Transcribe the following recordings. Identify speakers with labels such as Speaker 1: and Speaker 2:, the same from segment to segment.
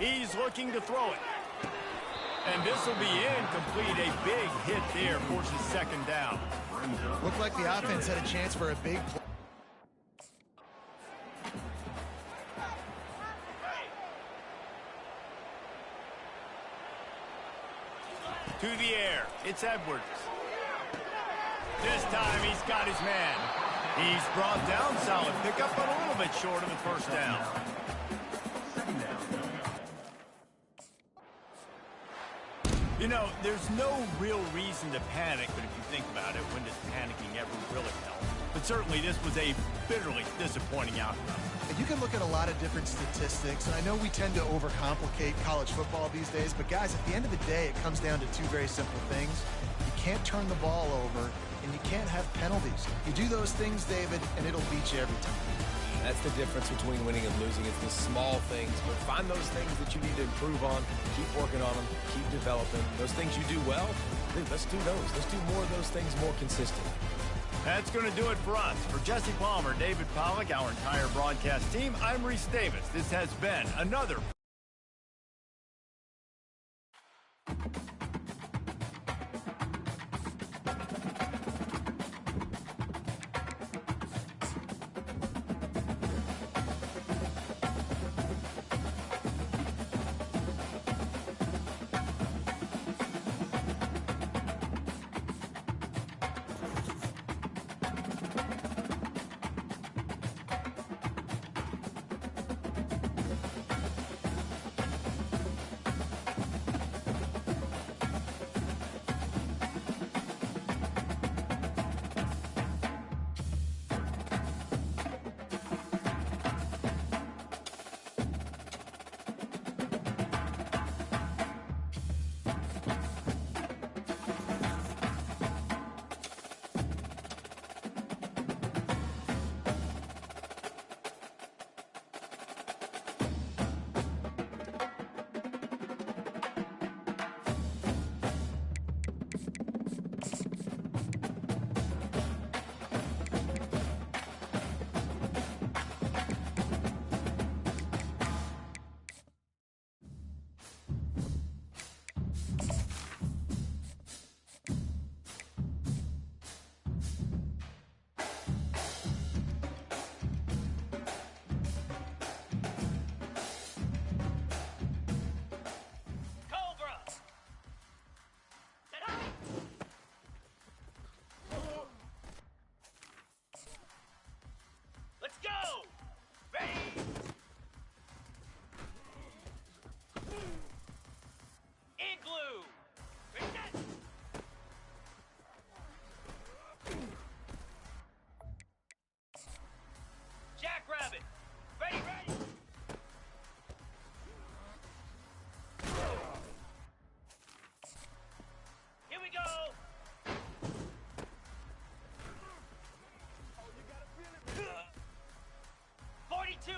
Speaker 1: He's looking to throw it. And this will be incomplete. A big hit there, forces second down.
Speaker 2: Looked like the offense had a chance for a big play.
Speaker 1: To the air, it's Edwards. This time he's got his man. He's brought down, solid pickup, but a little bit short of the first down. You know, there's no real reason to panic, but if you think about it, when does panicking ever really help? But certainly this was a bitterly disappointing outcome.
Speaker 2: And you can look at a lot of different statistics, and I know we tend to overcomplicate college football these days, but guys, at the end of the day, it comes down to two very simple things. You can't turn the ball over, and you can't have penalties. You do those things, David, and it'll beat you every time.
Speaker 3: That's the difference between winning and losing. It's the small things, but find those things that you need to improve on, keep working on them, keep developing. Those things you do well, dude, let's do those. Let's do more of those things more consistently.
Speaker 1: That's going to do it for us. For Jesse Palmer, David Pollack, our entire broadcast team, I'm Reese Davis. This has been another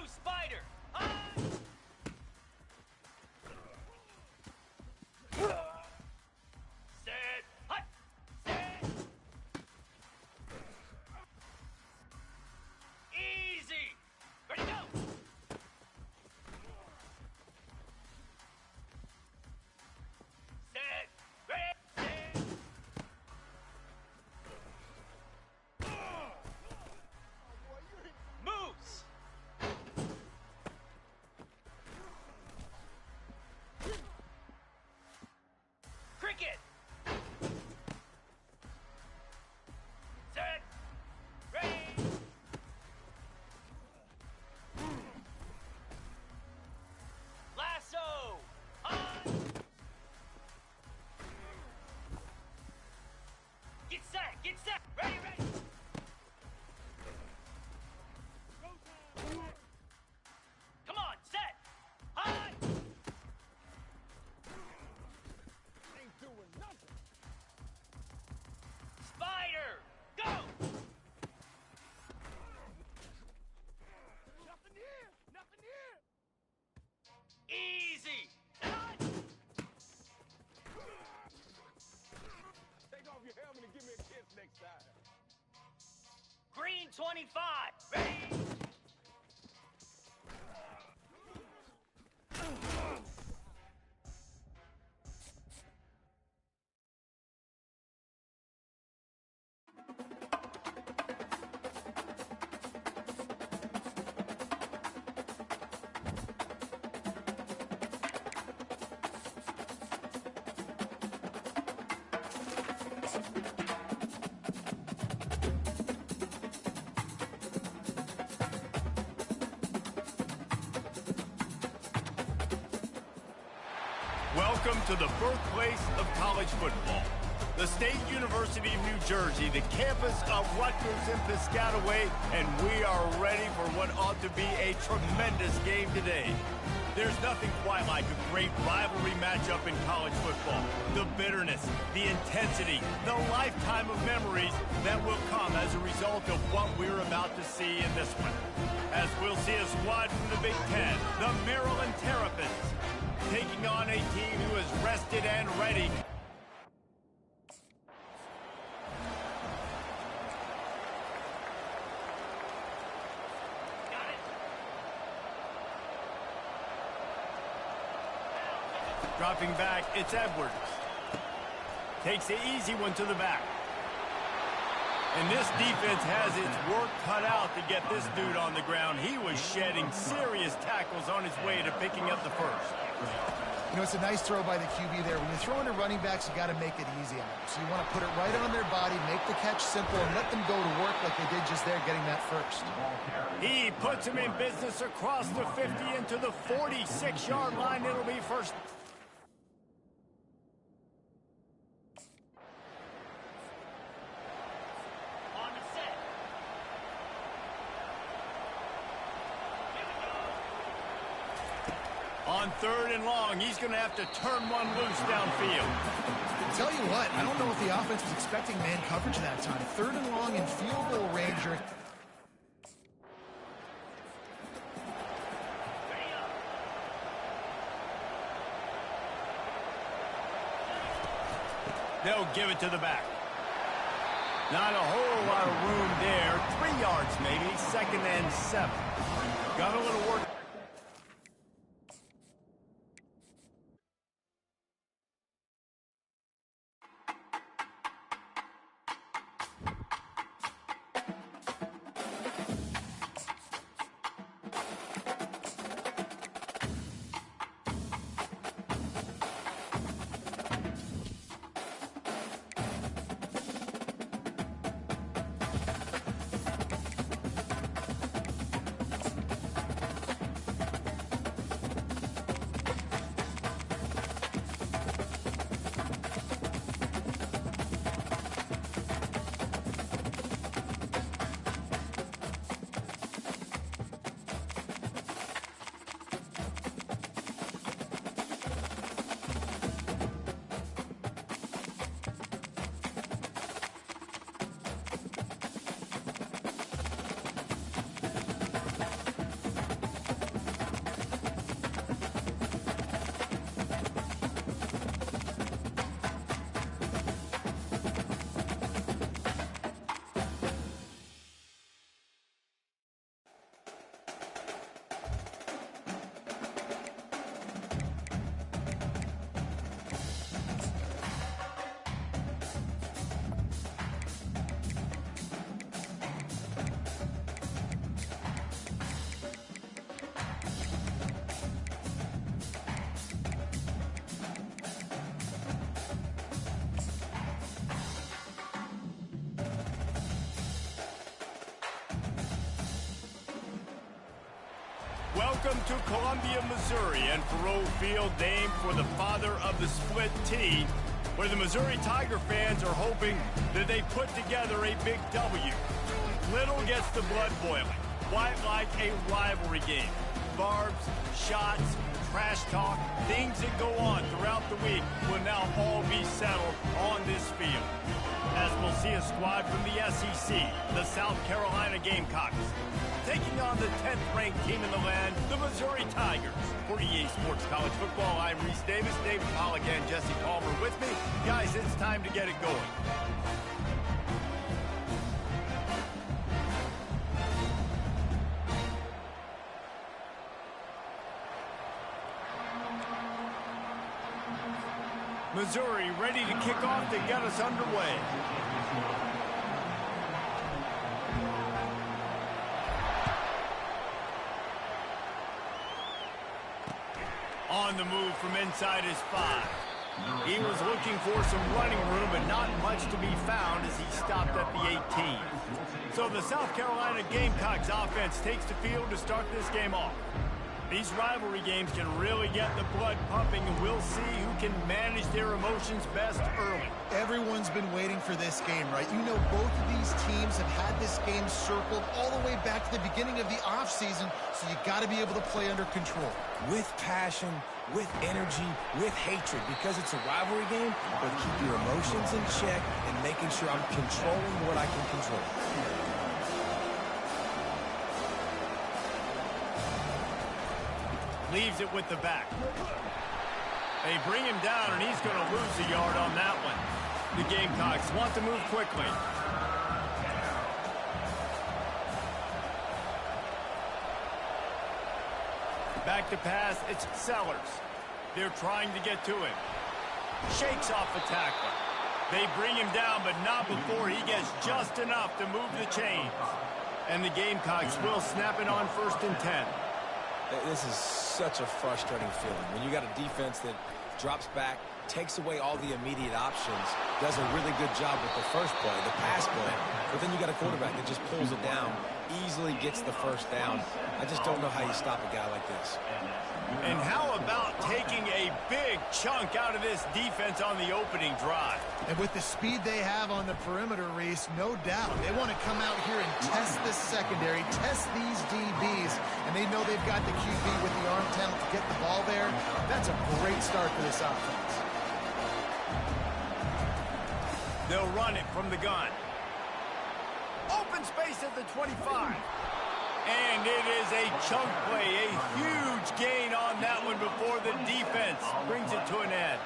Speaker 1: Spider. Set. Hut. Set. Easy. Ready, go. Set. Ready. Set. Moves. Cricket. Set. Ready. Lasso. On. Get set. Get set. Ready, ready. Come on, set. On. Ain't doing nothing. Spider, go. Nothing here. Nothing here. Easy. On. Take off your helmet and give me a kiss next time.
Speaker 4: Cf25. Ready?
Speaker 1: Welcome to the birthplace of college football. The State University of New Jersey, the campus of Rutgers and Piscataway, and we are ready for what ought to be a tremendous game today. There's nothing quite like a great rivalry matchup in college football. The bitterness, the intensity, the lifetime of memories that will come as a result of what we're about to see in this one. As we'll see a squad from the Big Ten, the Maryland Terrapins, taking on a team who is rested and ready.
Speaker 4: Got it.
Speaker 1: Dropping back, it's Edwards. Takes the easy one to the back. And this defense has its work cut out to get this dude on the ground. He was shedding serious tackles on his way to picking up the first.
Speaker 2: You know, it's a nice throw by the QB there. When you're throwing to running backs, you got to make it easy on them. So you want to put it right on their body, make the catch simple, and let them go to work like they did just there, getting that first.
Speaker 1: He puts him in business across the 50 into the 46-yard line. It'll be first.
Speaker 4: On the set. Here we go.
Speaker 1: On 3rd and long, he's going to have to turn one loose downfield.
Speaker 2: Tell you what, I don't know if the offense was expecting man coverage that time. 3rd and long in field goal range.
Speaker 4: Ready up.
Speaker 1: They'll give it to the back. Not a whole lot of room there. 3 yards maybe. 2nd and 7. Got a little work. Welcome to Columbia, Missouri, and Faroe Field, named for the father of the split T, where the Missouri Tiger fans are hoping that they put together a big W. Little gets the blood boiling, quite like a rivalry game. Barbs, shots, trash talk, things that go on throughout the week will now all be settled on this field. As we'll see a squad from the SEC, the South Carolina Gamecocks, taking on the 10th-ranked team in the land, the Missouri Tigers. For EA Sports College Football, I'm Reese Davis, David Pollock, and Jesse Palmer with me. Guys, it's time to get it going. Missouri ready to kick off to get us underway. On the move from inside his 5. He was looking for some running room, but not much to be found as he stopped at the 18. So the South Carolina Gamecocks offense takes the field to start this game off. These rivalry games can really get the blood pumping, and we'll see who can manage their emotions best early.
Speaker 2: Everyone's been waiting for this game, right? You know, both of these teams have had this game circled all the way back to the beginning of the offseason, so you got to be able to play under control.
Speaker 3: With passion, with energy, with hatred, because it's a rivalry game, but keep your emotions in check and making sure I'm controlling what I can control.
Speaker 1: Leaves it with the back. They bring him down, and he's going to lose a yard on that one. The Gamecocks want to move quickly. Back to pass, it's Sellers. They're trying to get to him. Shakes off the tackler. They bring him down, but not before he gets just enough to move the chains. And the Gamecocks will snap it on 1st and 10.
Speaker 3: This is such a frustrating feeling. When you got a defense that drops back, takes away all the immediate options, does a really good job with the first play, the pass play, but then you got a quarterback that just pulls it down, easily gets the first down. I just don't know how you stop a guy like this.
Speaker 1: And how about taking a big chunk out of this defense on the opening drive?
Speaker 2: And with the speed they have on the perimeter, Reese, no doubt, they want to come out here and test this secondary, test these DBs, and they know they've got the QB with the arm talent to get the ball there. That's a great start for this offense.
Speaker 1: They'll run it from the gun. Open space at the 25. And it is a chunk play, a huge gain on that one before the defense brings it to an end.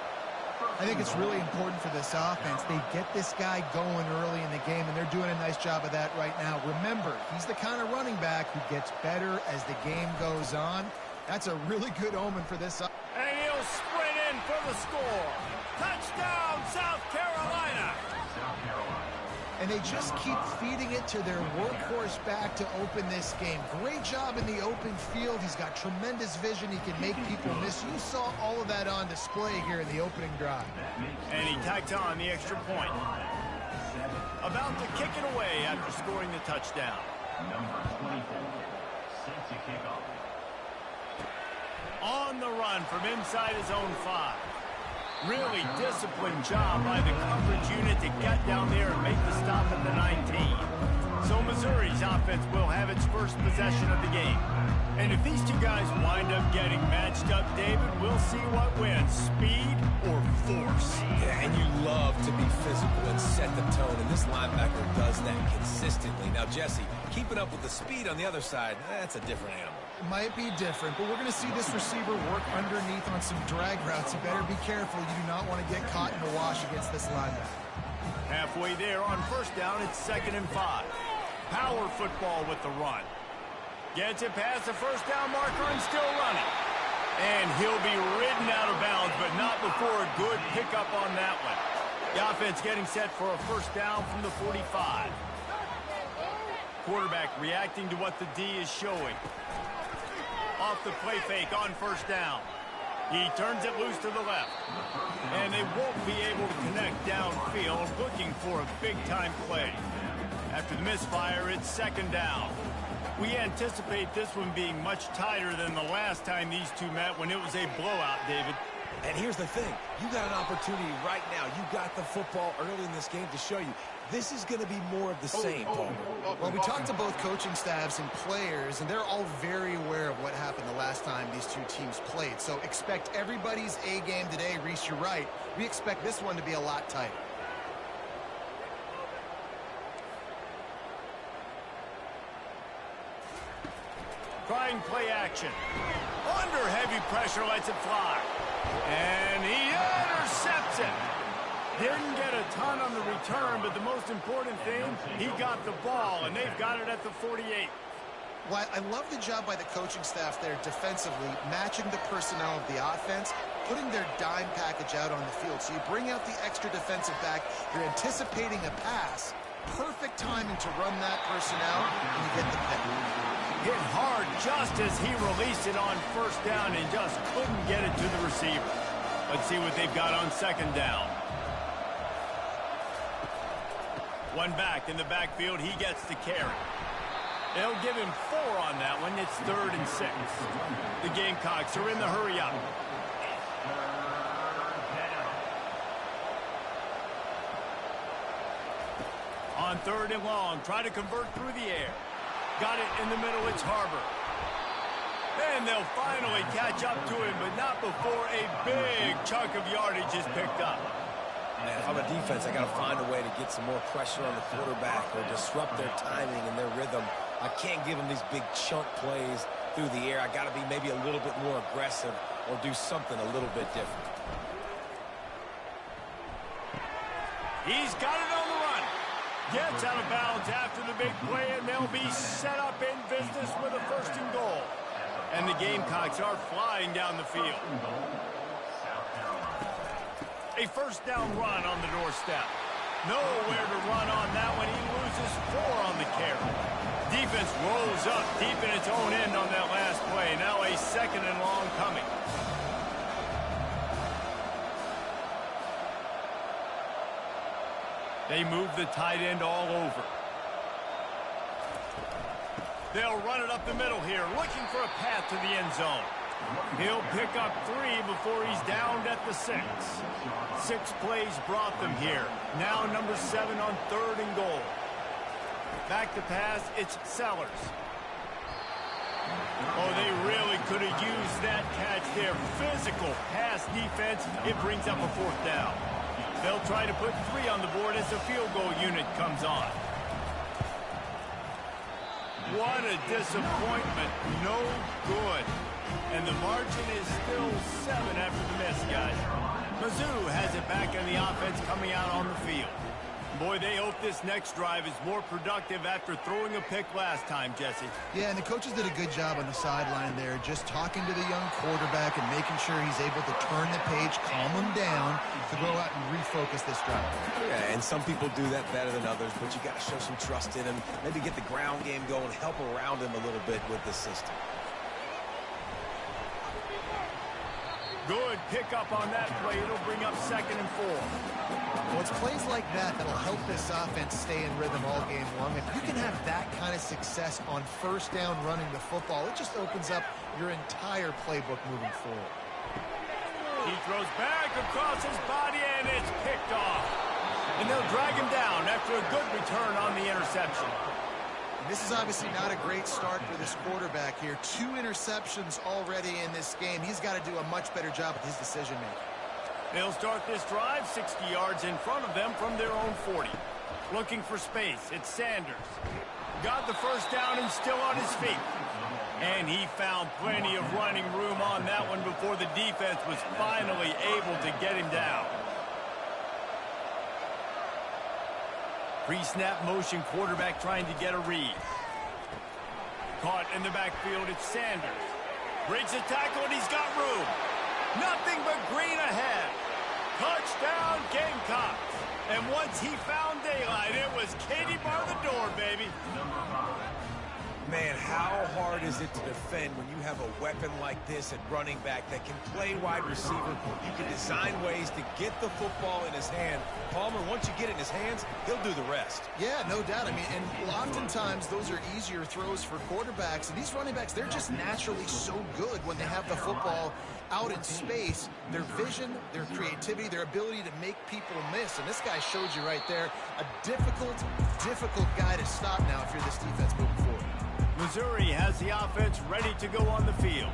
Speaker 2: I think it's really important for this offense. They get this guy going early in the game, and they're doing a nice job of that right now. Remember, he's the kind of running back who gets better as the game goes on. That's a really good omen for this.
Speaker 1: And he'll sprint in for the score. Touchdown, South Carolina.
Speaker 2: And they just keep feeding it to their workhorse back to open this game. Great job in the open field. He's got tremendous vision. He can make people miss. You saw all of that on display here in the opening drive.
Speaker 1: And he tacked on the extra point. About to kick it away after scoring the touchdown.
Speaker 5: Number 24, set to kick off.
Speaker 1: On the run from inside his own 5. Really disciplined job by the coverage unit to get down there and make the stop at the 19. So Missouri's offense will have its first possession of the game. And if these two guys wind up getting matched up, David, we'll see what wins, speed or force.
Speaker 3: Yeah, and you love to be physical and set the tone, and this linebacker does that consistently. Now, Jesse, keeping up with the speed on the other side, that's a different animal.
Speaker 2: It might be different, but we're going to see this receiver work underneath on some drag routes. You better be careful. You do not want to get caught in the wash against this linebacker.
Speaker 1: Halfway there on 1st down, it's 2nd and 5. Power football with the run. Gets it past the 1st down marker and still running. And he'll be ridden out of bounds, but not before a good pickup on that one. The offense getting set for a 1st down from the 45. Quarterback reacting to what the D is showing. Off the play fake on 1st down. He turns it loose to the left. And they won't be able to connect downfield, looking for a big-time play. After the misfire, it's 2nd down. We anticipate this one being much tighter than the last time these two met when it was a blowout, David.
Speaker 3: And here's the thing. You got an opportunity right now. You got the football early in this game to show you this is going to be more of the same, Paul.
Speaker 2: Well, we talked to both coaching staffs and players, and they're all very aware of what happened the last time these two teams played. So expect everybody's A game today. Reese, you're right. We expect this one to be a lot tighter.
Speaker 1: Trying play action. Under heavy pressure, lets it fly. And he intercepts it. Didn't get a ton on the return, but the most important thing, he got the ball, and they've got it at the 48.
Speaker 2: Well, I love the job by the coaching staff there defensively, matching the personnel of the offense, putting their dime package out on the field. So you bring out the extra defensive back, you're anticipating a pass, perfect timing to run that personnel, and you get the pick.
Speaker 1: Hit hard just as he released it on first down and just couldn't get it to the receiver. Let's see what they've got on second down. One back in the backfield, he gets the carry. They'll give him 4 on that one. It's 3rd and 6. The Gamecocks are in the hurry up. On 3rd and long, try to convert through the air. Got it in the middle, it's Harbor. And they'll finally catch up to him, but not before a big chunk of yardage is picked up.
Speaker 3: Man, if I'm a defense, I got to find a way to get some more pressure on the quarterback or disrupt their timing and their rhythm. I can't give them these big chunk plays through the air. I got to be maybe a little bit more aggressive or do something a little bit different.
Speaker 1: He's got it on the run. Gets out of bounds after the big play, and they'll be set up in business with a 1st and goal. And the Gamecocks are flying down the field. A 1st down run on the doorstep. Nowhere to run on that one. He loses 4 on the carry. Defense rolls up deep in its own end on that last play. Now a 2nd and long coming. They move the tight end all over. They'll run it up the middle here, looking for a path to the end zone. He'll pick up 3 before he's downed at the 6. 6 plays brought them here. Now number 7 on 3rd and goal. Back to pass, it's Sellers. Oh, they really could have used that catch there. Physical pass defense. It brings up a 4th down. They'll try to put 3 on the board as the field goal unit comes on. What a disappointment. No good. And the margin is still 7 after the miss, guys. Mizzou has it back in the offense coming out on the field. Boy, they hope this next drive is more productive after throwing a pick last time, Jesse.
Speaker 2: Yeah, and the coaches did a good job on the sideline there, just talking to the young quarterback and making sure he's able to turn the page, calm him down to go out and refocus this drive.
Speaker 3: Yeah, and some people do that better than others, but you got to show some trust in him, maybe get the ground game going, help around him a little bit with the system.
Speaker 1: Good pickup on that play. It'll bring up 2nd and 4.
Speaker 2: Well, it's plays like that that'll help this offense stay in rhythm all game long. If you can have that kind of success on 1st down running the football, it just opens up your entire playbook moving forward.
Speaker 1: He throws back across his body, and it's picked off. And they'll drag him down after a good return on the interception.
Speaker 2: This is obviously not a great start for this quarterback here. 2 interceptions already in this game. He's got to do a much better job with his decision-making.
Speaker 1: They'll start this drive 60 yards in front of them from their own 40. Looking for space. It's Sanders. Got the 1st down and still on his feet. And he found plenty of running room on that one before the defense was finally able to get him down. Pre-snap motion, quarterback trying to get a read. Caught in the backfield, it's Sanders. Breaks a tackle, and he's got room. Nothing but green ahead. Touchdown, Gamecocks. And once he found daylight, it was Katie bar the door, baby.
Speaker 3: Man, how hard is it to defend when you have a weapon like this at running back that can play wide receiver? You can design ways to get the football in his hand. Palmer, once you get it in his hands, he'll do the rest.
Speaker 2: Yeah, no doubt. I mean, and oftentimes those are easier throws for quarterbacks. And these running backs, they're just naturally so good when they have the football out in space. Their vision, their creativity, their ability to make people miss. And this guy showed you right there, a difficult guy to stop now if you're this defense moving forward.
Speaker 1: Missouri has the offense ready to go on the field.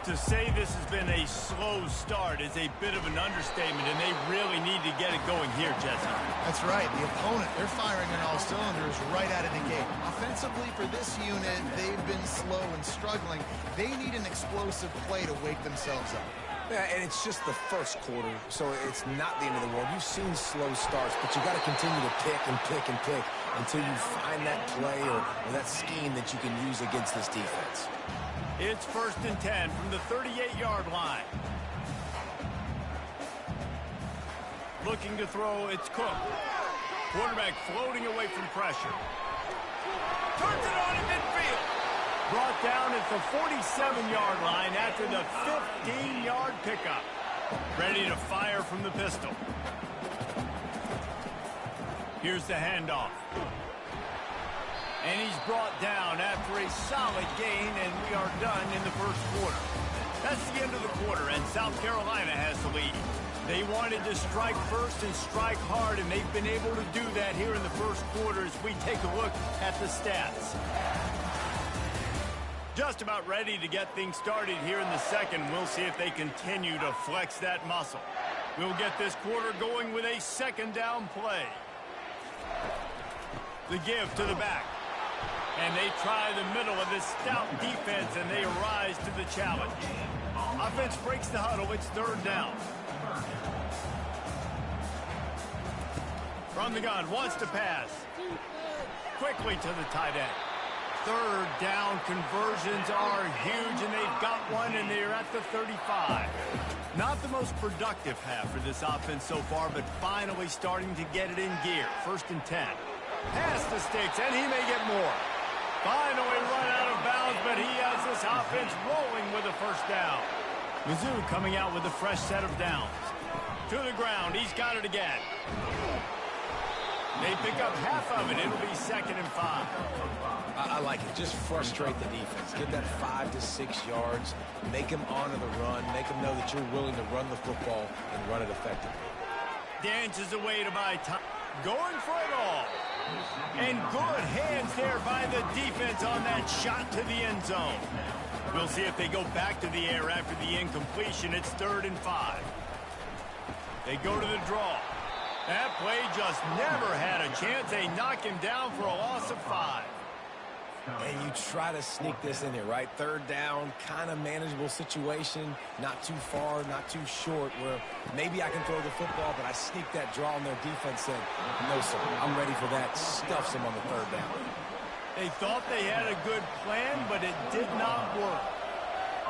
Speaker 1: To say this has been a slow start is a bit of an understatement, and they really need to get it going here, Jesse.
Speaker 2: That's right. The opponent, they're firing on all cylinders right out of the gate. Offensively, for this unit, they've been slow and struggling. They need an explosive play to wake themselves up.
Speaker 3: Yeah, and it's just the first quarter, so it's not the end of the world. You've seen slow starts, but you got to continue to pick and pick and pick until you find that play or that scheme that you can use against this defense.
Speaker 1: It's 1st and 10 from the 38-yard line. Looking to throw, it's Cook. Quarterback floating away from pressure. Turns it on in midfield. Brought down at the 47-yard line after the 15-yard pickup. Ready to fire from the pistol. Here's the handoff. And he's brought down after a solid gain, and we are done in the first quarter. That's the end of the quarter, and South Carolina has the lead. They wanted to strike first and strike hard, and they've been able to do that here in the first quarter as we take a look at the stats. Just about ready to get things started here in the second. We'll see if they continue to flex that muscle. We'll get this quarter going with a second down play. The give to the back. And they try the middle of this stout defense, and they rise to the challenge. Offense breaks the huddle. It's 3rd down. From the gun, wants to pass. Quickly to the tight end. 3rd down conversions are huge, and they've got one, and they're at the 35. Not the most productive half for this offense so far, but finally starting to get it in gear. 1st and 10. Pass to Sticks, and he may get more. Finally run out of bounds, but he has this offense rolling with a 1st down. Mizzou coming out with a fresh set of downs. To the ground, he's got it again. They pick up half of it. It'll be 2nd and 5.
Speaker 3: I like it. Just frustrate the defense. Get that 5 to 6 yards. Make them honor the run. Make them know that you're willing to run the football and run it effectively.
Speaker 1: Dances away to buy time. Going for it all. And good hands there by the defense on that shot to the end zone. We'll see if they go back to the air after the incompletion. It's 3rd and 5. They go to the draw. That play just never had a chance. They knock him down for a loss of 5.
Speaker 3: And you try to sneak this in here, right? 3rd down, kind of manageable situation. Not too far, not too short, where maybe I can throw the football, but I sneak that draw on their defense said, no, sir, I'm ready for that. Stuffs them on the 3rd down.
Speaker 1: They thought they had a good plan, but it did not work.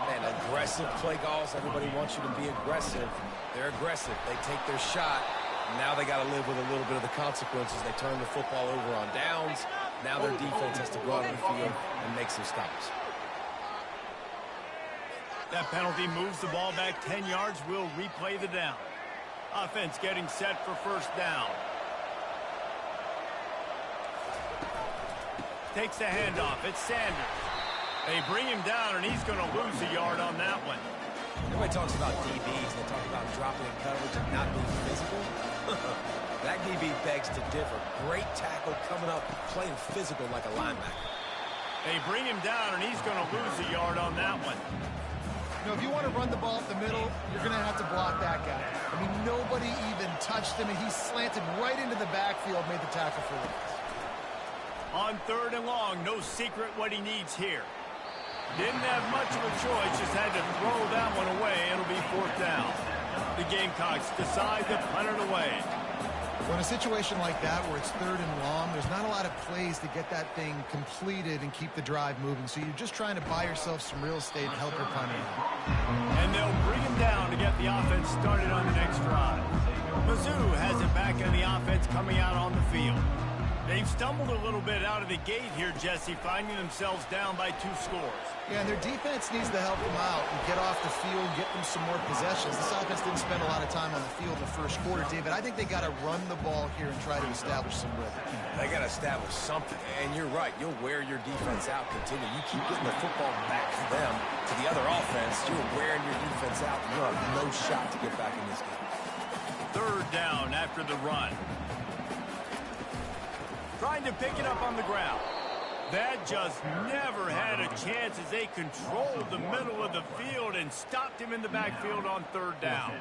Speaker 3: Man, aggressive play calls. Everybody wants you to be aggressive. They're aggressive. They take their shot. Now they got to live with a little bit of the consequences. They turn the football over on downs. Now their defense has to go out on the field and make some stops.
Speaker 1: That penalty moves the ball back 10 yards. We'll replay the down. Offense getting set for 1st down. Takes the handoff. It's Sanders. They bring him down, and he's going to lose a yard on that one.
Speaker 3: Everybody talks about DBs. They talk about dropping in coverage and not being physical. That DB begs to differ. Great tackle coming up, playing physical like a linebacker.
Speaker 1: They bring him down, and he's going to lose a yard on that one.
Speaker 2: You know, if you want to run the ball up the middle, you're going to have to block that guy. I mean, nobody even touched him, and he slanted right into the backfield, made the tackle for loss.
Speaker 1: On 3rd and long, no secret what he needs here. Didn't have much of a choice, just had to throw that one away. It'll be 4th down. The Gamecocks decide to punt it away.
Speaker 2: Well, in a situation like that where it's 3rd and long, there's not a lot of plays to get that thing completed and keep the drive moving. So you're just trying to buy yourself some real estate and help your punter.
Speaker 1: And they'll bring him down to get the offense started on the next drive. Mizzou has it back on the offense coming out on the field. They've stumbled a little bit out of the gate here, Jesse, finding themselves down by 2 scores.
Speaker 2: Yeah, and their defense needs to help them out and get off the field, get them some more possessions. This offense didn't spend a lot of time on the field in the first quarter, David. I think they got to run the ball here and try to establish some rhythm.
Speaker 3: They got to establish something. And you're right. You'll wear your defense out, continue. You keep getting the football back to them, to the other offense. You're wearing your defense out, and you have no shot to get back in this game.
Speaker 1: 3rd down after the run. Trying to pick it up on the ground. That just never had a chance as they controlled the middle of the field and stopped him in the backfield on 3rd down.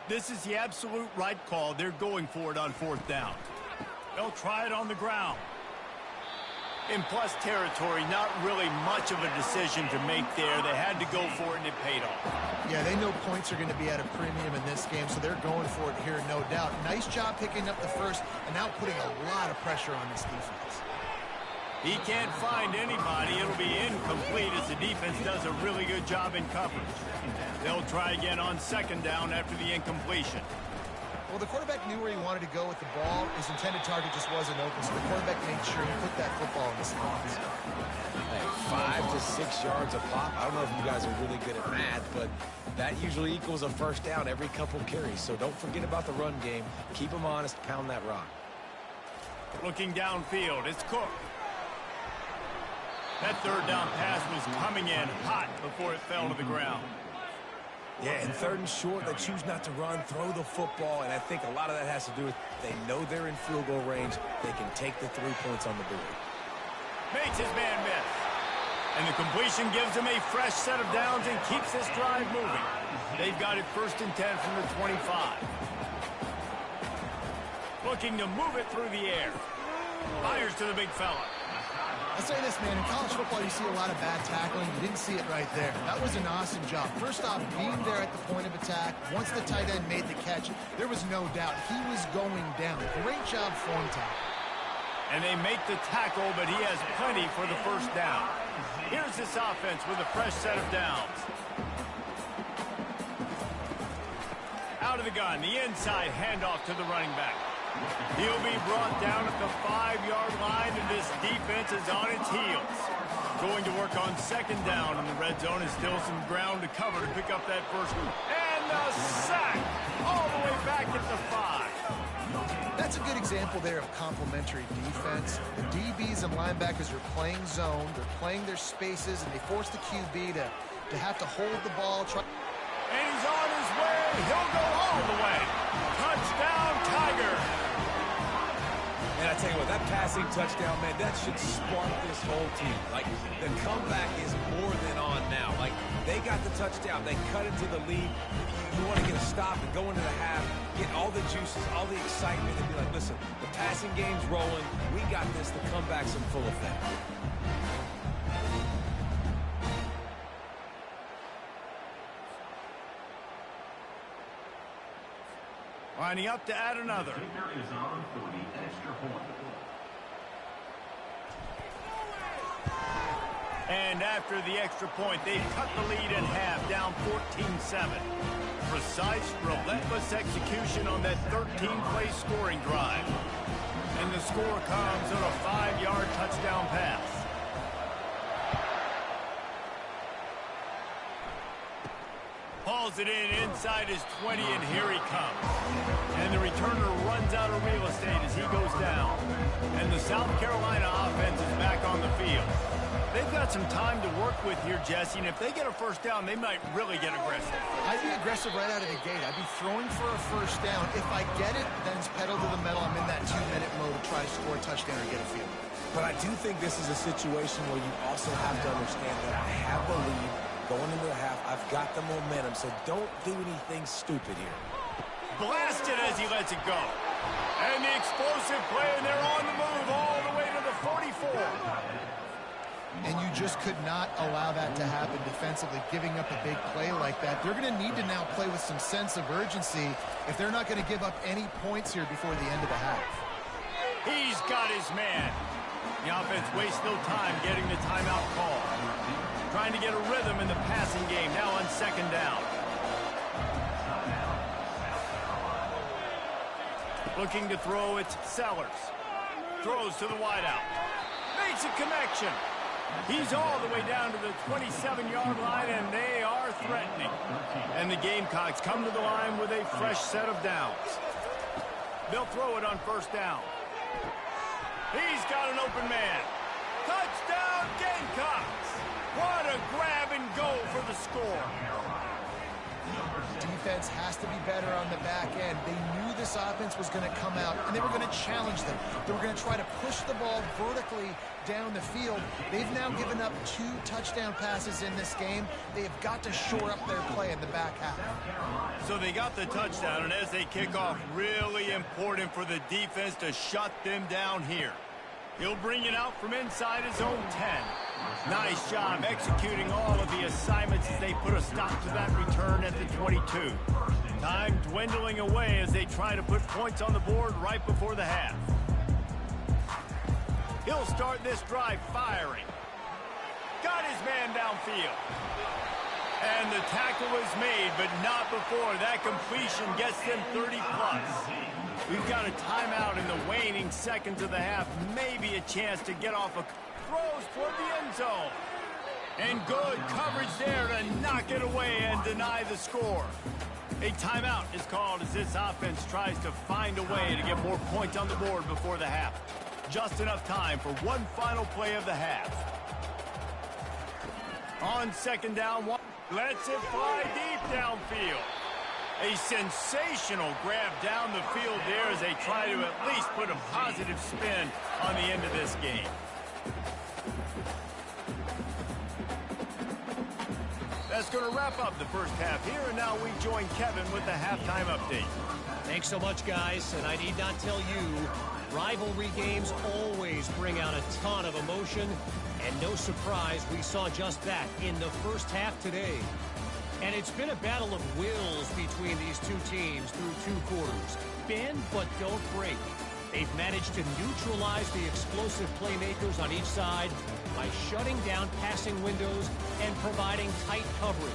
Speaker 1: This is the absolute right call. They're going for it on 4th down. They'll try it on the ground. In plus territory, not really much of a decision to make there. They had to go for it, and it paid off.
Speaker 2: Yeah, they know points are going to be at a premium in this game, so they're going for it here, no doubt. Nice job picking up the first and now putting a lot of pressure on this defense.
Speaker 1: He can't find anybody. It'll be incomplete as the defense does a really good job in coverage. They'll try again on second down after the incompletion.
Speaker 2: Well, the quarterback knew where he wanted to go with the ball. His intended target just wasn't open, so the quarterback made sure he put that football in the slots.
Speaker 3: Hey, 5 to 6 yards a pop. I don't know if you guys are really good at math, but that usually equals a first down every couple carries. So don't forget about the run game. Keep them honest. Pound that rock.
Speaker 1: Looking downfield, it's Cook. That third down pass was coming in hot before it fell to the ground.
Speaker 3: Yeah, and third and short, they choose not to run, throw the football, and I think a lot of that has to do with they know they're in field goal range. They can take the 3 points on the board.
Speaker 1: Makes his man miss. And the completion gives him a fresh set of downs and keeps this drive moving. They've got it 1st and 10 from the 25. Looking to move it through the air. Fires to the big fella.
Speaker 2: I'll say this, man, in college football you see a lot of bad tackling. You didn't see it right there. That was an awesome job. First off, being there at the point of attack, once the tight end made the catch, there was no doubt he was going down. Great job form tackle.
Speaker 1: And they make the tackle, but he has plenty for the first down. Here's this offense with a fresh set of downs. Out of the gun, the inside handoff to the running back. He'll be brought down at the 5-yard line, and this defense is on its heels. Going to work on second down, and the red zone is still some ground to cover to pick up that first one. And a sack all the way back at the 5.
Speaker 2: That's a good example there of complementary defense. The DBs and linebackers are playing zone, they're playing their spaces, and they force the QB to have to hold the ball.
Speaker 1: And he's on his way. He'll go all the way. Touchdown, Tiger.
Speaker 3: And I tell you what, that passing touchdown, man, that should spark this whole team. Like, the comeback is more than on now. Like, they got the touchdown. They cut into the lead. You want to get a stop and go into the half, get all the juices, all the excitement, and be like, listen, the passing game's rolling. We got this. The comeback's in full effect.
Speaker 1: Lining up to add another.
Speaker 5: Kicker is on for the extra point.
Speaker 1: And after the extra point, they've cut the lead in half, down 14-7. Precise, relentless execution on that 13-play scoring drive. And the score comes on a 5-yard touchdown pass. Hauls it in inside his 20, and here he comes. And the returner runs out of real estate as he goes down. And the South Carolina offense is back on the field. They've got some time to work with here, Jesse, and if they get a first down, they might really get aggressive.
Speaker 2: I'd be aggressive right out of the gate. I'd be throwing for a first down. If I get it, then it's pedal to the metal. I'm in that 2-minute mode to try to score a touchdown or get a field.
Speaker 3: But I do think this is a situation where you also have to understand that I have the lead going into the half. I've got the momentum, so don't do anything stupid here.
Speaker 1: Blasted as he lets it go. And the explosive play, and they're on the move all the way to the 44.
Speaker 2: And you just could not allow that to happen defensively, giving up a big play like that. They're going to need to now play with some sense of urgency if they're not going to give up any points here before the end of the half.
Speaker 1: He's got his man. The offense wastes no time getting the timeout call. Trying to get a rhythm in the passing game, now on second down. Looking to throw, it's Sellers. Throws to the wideout. Makes a connection. He's all the way down to the 27-yard line, and they are threatening. And the Gamecocks come to the line with a fresh set of downs. They'll throw it on first down. He's got an open man. Touchdown, Gamecocks! What a grab and go for the score.
Speaker 2: Defense has to be better on the back end. They knew this offense was going to come out, and they were going to challenge them. They were going to try to push the ball vertically down the field. They've now given up 2 touchdown passes in this game. They have got to shore up their play in the back half.
Speaker 1: So they got the touchdown, and as they kick off, really important for the defense to shut them down here. He'll bring it out from inside his own 10. Nice job executing all of the assignments as they put a stop to that return at the 22. Time dwindling away as they try to put points on the board right before the half. He'll start this drive firing. Got his man downfield. And the tackle was made, but not before that completion gets them 30-plus. We've got a timeout in the waning seconds of the half. Maybe a chance to get off a throws toward the end zone. And good coverage there to knock it away and deny the score. A timeout is called as this offense tries to find a way to get more points on the board before the half. Just enough time for one final play of the half. On second down, lets it fly deep downfield. A sensational grab down the field there as they try to at least put a positive spin on the end of this game. That's going to wrap up the first half here, and now we join Kevin with the halftime update.
Speaker 6: Thanks so much, guys, and I need not tell you, rivalry games always bring out a ton of emotion, and no surprise, we saw just that in the first half today. And it's been a battle of wills between these two teams through two quarters. Bend, but don't break. They've managed to neutralize the explosive playmakers on each side by shutting down passing windows and providing tight coverage.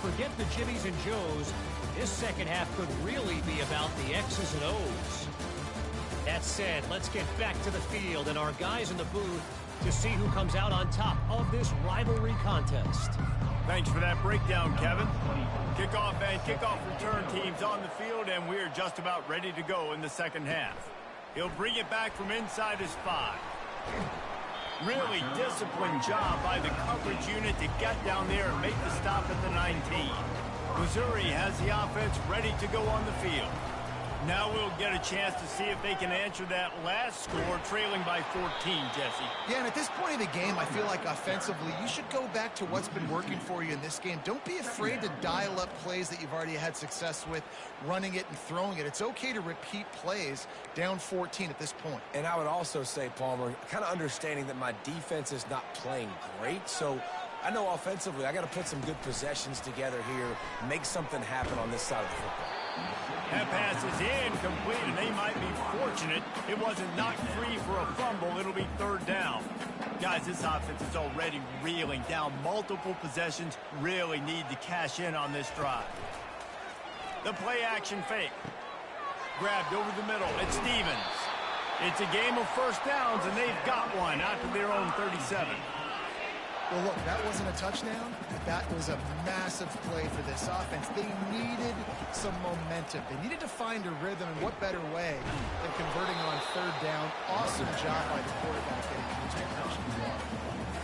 Speaker 6: Forget the Jimmies and Joes. This second half could really be about the X's and O's. That said, let's get back to the field and our guys in the booth to see who comes out on top of this rivalry contest.
Speaker 1: Thanks for that breakdown, Kevin. Kickoff and kickoff return teams on the field, and we're just about ready to go in the second half. He'll bring it back from inside his 5. Really disciplined job by the coverage unit to get down there and make the stop at the 19. Missouri has the offense ready to go on the field. Now we'll get a chance to see if they can answer that last score, trailing by 14, Jesse.
Speaker 2: Yeah, and at this point of the game, I feel like offensively, you should go back to what's been working for you in this game. Don't be afraid to dial up plays that you've already had success with, running it and throwing it. It's okay to repeat plays down 14 at this point.
Speaker 3: And I would also say, Palmer, kind of understanding that my defense is not playing great, so I know offensively I got to put some good possessions together here, make something happen on this side of the football.
Speaker 1: That pass is incomplete, and they might be fortunate it wasn't knocked free for a fumble. It'll be third down. Guys, this offense is already reeling down multiple possessions. Really need to cash in on this drive. The play-action fake. Grabbed over the middle. It's Stevens. It's a game of first downs, and they've got one out to their own 37.
Speaker 2: Well, look, that wasn't a touchdown, but that was a massive play for this offense. They needed some momentum. They needed to find a rhythm, and what better way than converting on third down. Awesome job by the quarterback getting the interception.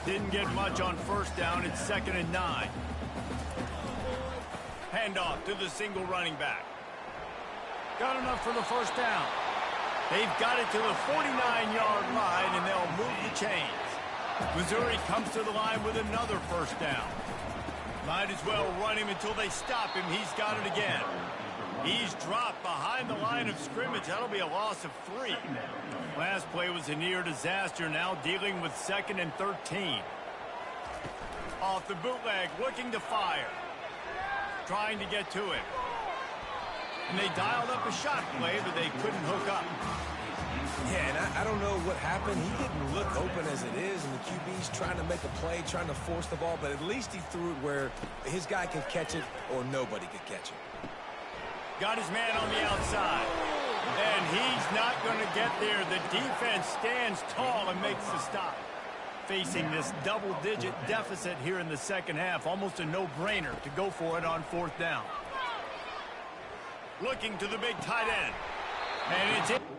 Speaker 1: Didn't get much on first down. It's 2nd and 9. Handoff to the single running back. Got enough for the first down. They've got it to the 49-yard line, and they'll move the chains. Missouri comes to the line with another first down. Might as well run him until they stop him. He's got it again. He's dropped behind the line of scrimmage. That'll be a loss of 3. Last play was a near disaster. Now dealing with 2nd and 13. Off the bootleg, looking to fire. Trying to get to it. And they dialed up a shot play, but they couldn't hook up.
Speaker 3: Yeah, and I don't know what happened. He didn't look open as it is, and the QB's trying to make a play, trying to force the ball, but at least he threw it where his guy could catch it or nobody could catch it.
Speaker 1: Got his man on the outside, and he's not going to get there. The defense stands tall and makes the stop. Facing this double-digit deficit here in the second half, almost a no-brainer to go for it on 4th down. Looking to the big tight end, and it's in.